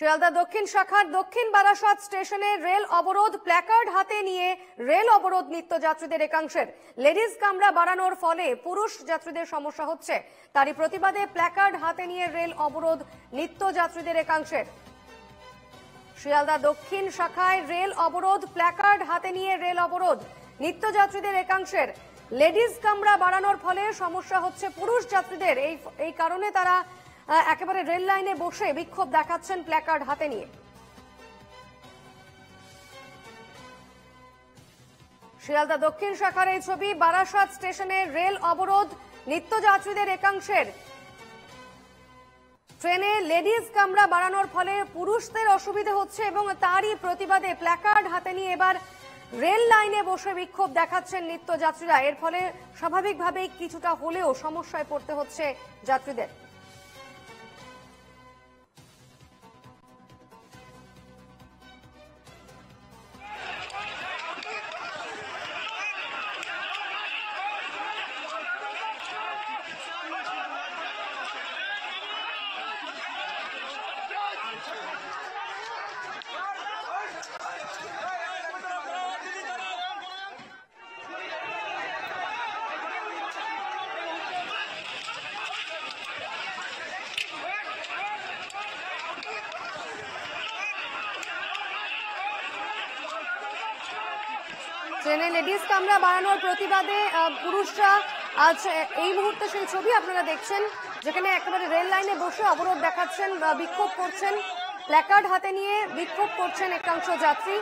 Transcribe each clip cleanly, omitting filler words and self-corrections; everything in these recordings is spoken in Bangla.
শিয়ালদা দক্ষিণ শাখার দক্ষিণ বারাসাত স্টেশনে রেল অবরোধ, প্ল্যাকার্ড হাতে নিয়ে রেল অবরোধ নিত্যযাত্রীদের একাংশের। লেডিজ কামরা বাড়ানোর ফলে পুরুষ যাত্রীদের সমস্যা হচ্ছে, তারই প্রতিবাদে প্ল্যাকার্ড হাতে নিয়ে রেল অবরোধ নিত্যযাত্রীদের একাংশের। শিয়ালদা দক্ষিণ শাখায় রেল অবরোধ, প্ল্যাকার্ড হাতে নিয়ে রেল অবরোধ নিত্যযাত্রীদের একাংশের। লেডিজ কামরা বাড়ানোর ফলে সমস্যা হচ্ছে পুরুষ যাত্রীদের, এই কারণে তারা একেবারে রেল লাইনে বসে বিক্ষোভ দেখাচ্ছেন প্ল্যাকার্ড হাতে নিয়ে। শিয়ালদা দক্ষিণ শাখার এই ছবি। বারাসাত স্টেশনে রেল অবরোধ নিত্যযাত্রীদের একাংশের। ট্রেনে লেডিজ কামরা বাড়ানোর ফলে পুরুষদের অসুবিধা হচ্ছে এবং তারই প্রতিবাদে প্ল্যাকার্ড হাতে নিয়ে এবার রেল লাইনে বসে বিক্ষোভ দেখাচ্ছেন নিত্যযাত্রীরা। এর ফলে স্বাভাবিকভাবেই কিছুটা হলেও সমস্যায় পড়তে হচ্ছে যাত্রীদের। ট্রেনে লেডিজ কামরা বাড়ানোর প্রতিবাদে পুরুষরা আজ এই মুহূর্তে সেই ছবি আপনারা দেখছেন, যেখানে একেবারে রেল লাইনে বসে অবরোধ দেখাচ্ছেন, বিক্ষোভ করছেন, প্ল্যাকার্ড হাতে নিয়ে বিক্ষোভ করছেন একাংশ যাত্রী।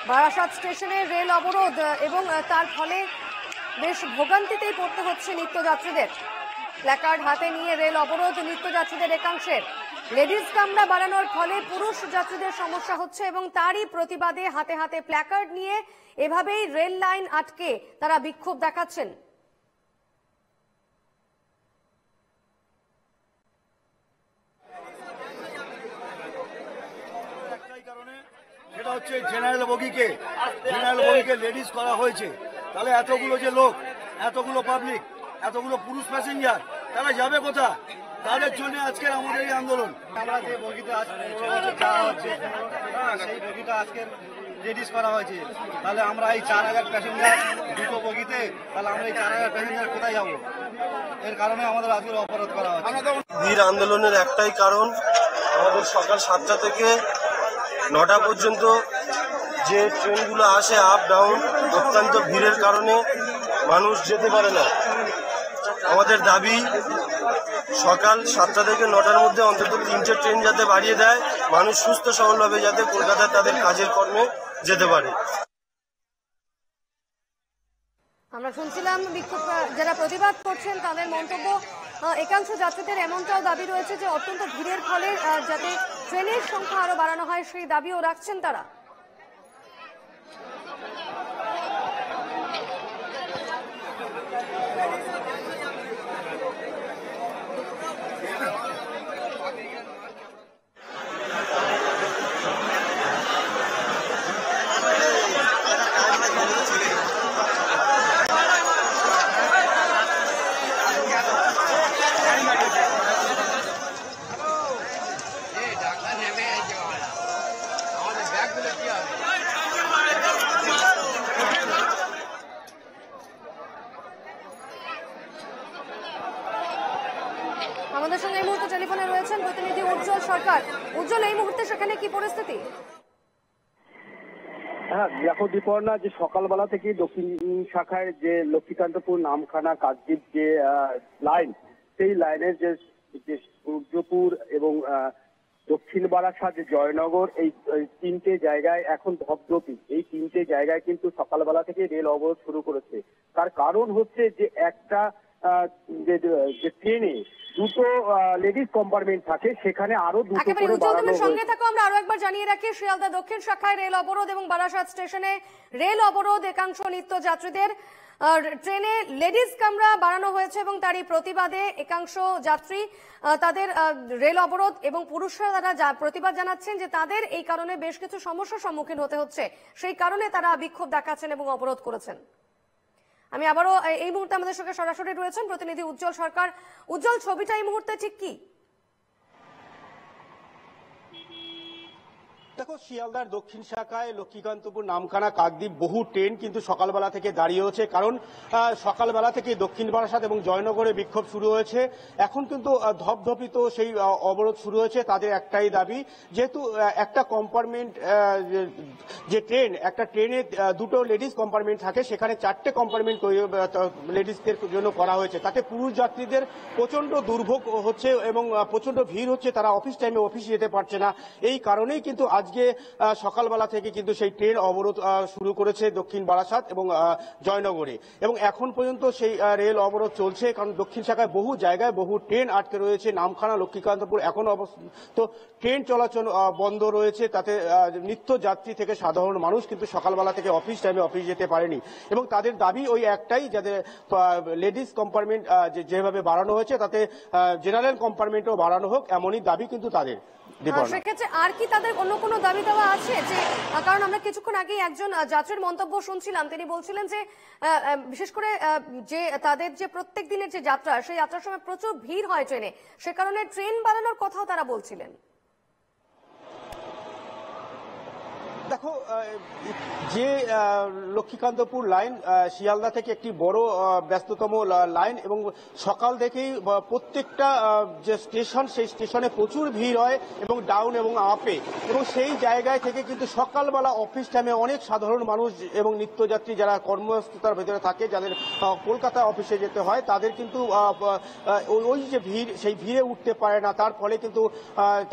বারাসাত স্টেশনে রেল অবরোধ এবং তার ফলে বেশ ভোগান্তিতেই পড়তে হচ্ছে নিত্যযাত্রীদের। প্ল্যাকার্ড হাতে নিয়ে রেল অবরোধ নিত্যযাত্রীদের একাংশের। লেডিজ কামরা বাড়ানোর ফলে পুরুষ যাত্রীদের সমস্যা হচ্ছে এবং তারই প্রতিবাদে হাতে হাতে প্ল্যাকার্ড নিয়ে এভাবেই রেল লাইন আটকে তারা বিক্ষোভ দেখাচ্ছেন। সেটা হচ্ছে জেনারেল বগিকে লেডিজ করা হয়েছে। তাহলে এতগুলো যে লোক, এতগুলো পাবলিক, এতগুলো পুরুষ প্যাসেঞ্জার, তারা যাবে কোথায়? তাদের জন্য আজকে আমাদের এই আন্দোলন। আমরা যে বগিতে যাওয়া হচ্ছে সেই বগিটা আজকে লেডিস করা হয়েছে। তাহলে আমরা এই 4000 প্যাসেঞ্জার দুটো বগিতে, তাহলে আমরা এই 4000 প্যাসেঞ্জার কোথায় যাবো? এর কারণে আমাদের আজকে অবরোধ করা হচ্ছে। বীর আন্দোলনের একটাই কারণ, আমাদের সকাল 7টা থেকে 9টা পর্যন্ত যে ট্রেনগুলো আসে আপ ডাউন, অত্যন্ত ভিড়ের কারণে মানুষ যেতে পারে না। আমাদের দাবি সকাল 7টা থেকে 9টার মধ্যে অন্তত 3টে ট্রেন যাতে বাড়িয়ে দেয়, মানুষ সুস্থ সবলভাবে যাতে কলকাতায় তাদের কাজের কর্মে যেতে পারে। আমরা শুনছিলাম বিক্ষোভ যারা প্রতিবাদ করছেন তাদের মন্তব্য। একাংশ যাত্রীদের এমনটাও দাবি রয়েছে যে অত্যন্ত ভিড়ের ফলে যাতে ট্রেনের সংখ্যা আরো বাড়ানো হয় সেই দাবিও রাখছেন তারা। আমাদের সঙ্গে এই মুহূর্তে টেলিফোনে রয়েছেন প্রতিনিধি উজ্জ্বল সরকার। উজ্জ্বল, এই মুহূর্তে সেখানে কি পরিস্থিতি? হ্যাঁ দেখো দীপর্ণা, যে সকালবেলা থেকে দক্ষিণ শাখায় যে লক্ষ্মীকান্তপুর নামখানা কাকদ্বীপ যে লাইন, সেই লাইনের যে সূর্যপুর এবং দক্ষিণ বারাসাত যে জয়নগর, এই 3টে জায়গায় এখন ধপধপি। এই 3টে জায়গায় কিন্তু সকালবেলা থেকে রেল অবরোধ শুরু করেছে। তার কারণ হচ্ছে যে একটা যে ট্রেনে দুটো লেডিস কম্পার্টমেন্ট থাকে, সেখানে আরো দুটো করে বাড়ানো সঙ্গে থাকো। আমরা আরো একবার জানিয়ে রাখি, শিয়ালদা দক্ষিণ শাখায় রেল অবরোধ এবং বারাসাত স্টেশনে রেল অবরোধ একাংশ নিত্যযাত্রীদের। ট্রেনে লেডিস কামরা বাড়ানো হয়েছে এবং তারই প্রতিবাদে একাংশ যাত্রী তাদের রেল অবরোধ এবং পুরুষরা তারা প্রতিবাদ জানাচ্ছেন যে তাদের এই কারণে বেশ কিছু সমস্যার সম্মুখীন হতে হচ্ছে, সেই কারণে তারা বিক্ষোভ দেখাচ্ছেন এবং অবরোধ করেছেন। আমি আবারও এই মুহূর্তে আমাদের সঙ্গে সরাসরি রয়েছেন প্রতিনিধি উজ্জ্বল সরকার। উজ্জ্বল, ছবিটা এই মুহূর্তে ঠিক কি? দেখো, শিয়ালদার দক্ষিণ শাখায় লক্ষ্মীকান্তপুর নামখানা কাকদ্বীপ বহু ট্রেন কিন্তু সকালবেলা থেকে দাঁড়িয়ে হচ্ছে, কারণ সকালবেলা থেকে দক্ষিণ বারাসাত এবং জয়নগরে বিক্ষোভ শুরু হয়েছে। এখন কিন্তু ধপধপিত সেই অবরোধ শুরু হয়েছে। তাদের একটাই দাবি, যেহেতু একটা কম্পার্টমেন্ট যে ট্রেন, একটা ট্রেনে দুটো লেডিস কম্পার্টমেন্ট থাকে, সেখানে 4টে কম্পার্টমেন্ট লেডিসদের জন্য করা হয়েছে। তাতে পুরুষ যাত্রীদের প্রচন্ড দুর্ভোগ হচ্ছে এবং প্রচন্ড ভিড় হচ্ছে, তারা অফিস টাইমে অফিসে যেতে পারছে না। এই কারণেই কিন্তু আজকে সকালবেলা থেকে কিন্তু সেই ট্রেন অবরোধ শুরু করেছে দক্ষিণ বারাসাত এবং জয়নগরে, এবং এখন পর্যন্ত সেই রেল অবরোধ চলছে, কারণ দক্ষিণ শাখায় বহু জায়গায় বহু ট্রেন আটকে রয়েছে। নামখানা লক্ষ্মীকান্তপুর এখন তো ট্রেন চলাচল বন্ধ রয়েছে, তাতে নিত্য যাত্রী থেকে সাধারণ মানুষ কিন্তু সকালবেলা থেকে অফিস টাইমে অফিস যেতে পারেনি, এবং তাদের দাবি ওই একটাই, যাদের লেডিস কম্পার্টমেন্ট যেভাবে বাড়ানো হয়েছে তাতে জেনারেল কম্পার্টমেন্টও বাড়ানো হোক, এমনই দাবি কিন্তু তাদের। সেক্ষেত্রে আর কি তাদের অন্য কোনো দাবি দেওয়া আছে? যে কারণ আমরা কিছুক্ষণ আগে একজন যাত্রীর মন্তব্য শুনছিলাম, তিনি বলছিলেন যে বিশেষ করে যে তাদের যে প্রত্যেক দিনের যে যাত্রা, সেই যাত্রার সময় প্রচুর ভিড় হয় ট্রেনে, সে কারণে ট্রেন বাড়ানোর কথাও তারা বলছিলেন। দেখো, যে লক্ষ্মীকান্তপুর লাইন শিয়ালদা থেকে একটি বড় ব্যস্ততম লাইন, এবং সকাল থেকেই প্রত্যেকটা যে স্টেশন, সেই স্টেশনে প্রচুর ভিড় হয় এবং ডাউন এবং আপে, এবং সেই জায়গায় থেকে কিন্তু সকালবেলা অফিস টাইমে অনেক সাধারণ মানুষ এবং নিত্যযাত্রী যারা কর্মব্যস্ততার ভেতরে থাকে, যাদের কলকাতা অফিসে যেতে হয়, তাদের কিন্তু ওই যে ভিড়, সেই ভিড়ে উঠতে পারে না। তার ফলে কিন্তু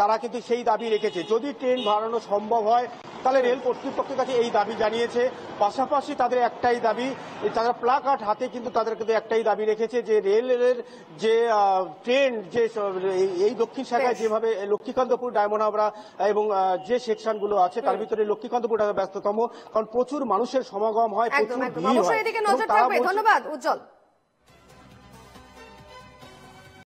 তারা কিন্তু সেই দাবি রেখেছে, যদি ট্রেন বাড়ানো সম্ভব হয় তাহলে রেল কর্তৃপক্ষের কাছে এই দাবি জানিয়েছে। পাশাপাশি তাদের একটাই দাবি, তারা প্লাকার্ড হাতে কিন্তু তাদের কিন্তু একটাই দাবি রেখেছে, যে রেলের যে ট্রেন, যে এই দক্ষিণ শাখায় যেভাবে লক্ষ্মীকান্তপুর, ডায়মন্ড হাবড়া এবং যে সেকশনগুলো আছে তার ভিতরে লক্ষ্মীকান্তপুর ব্যস্ততম, কারণ প্রচুর মানুষের সমাগম হয়, প্রচুর ভিড় হয়। অবশ্যই এদিকে নজর থাকবে। ধন্যবাদ উজ্জ্বল।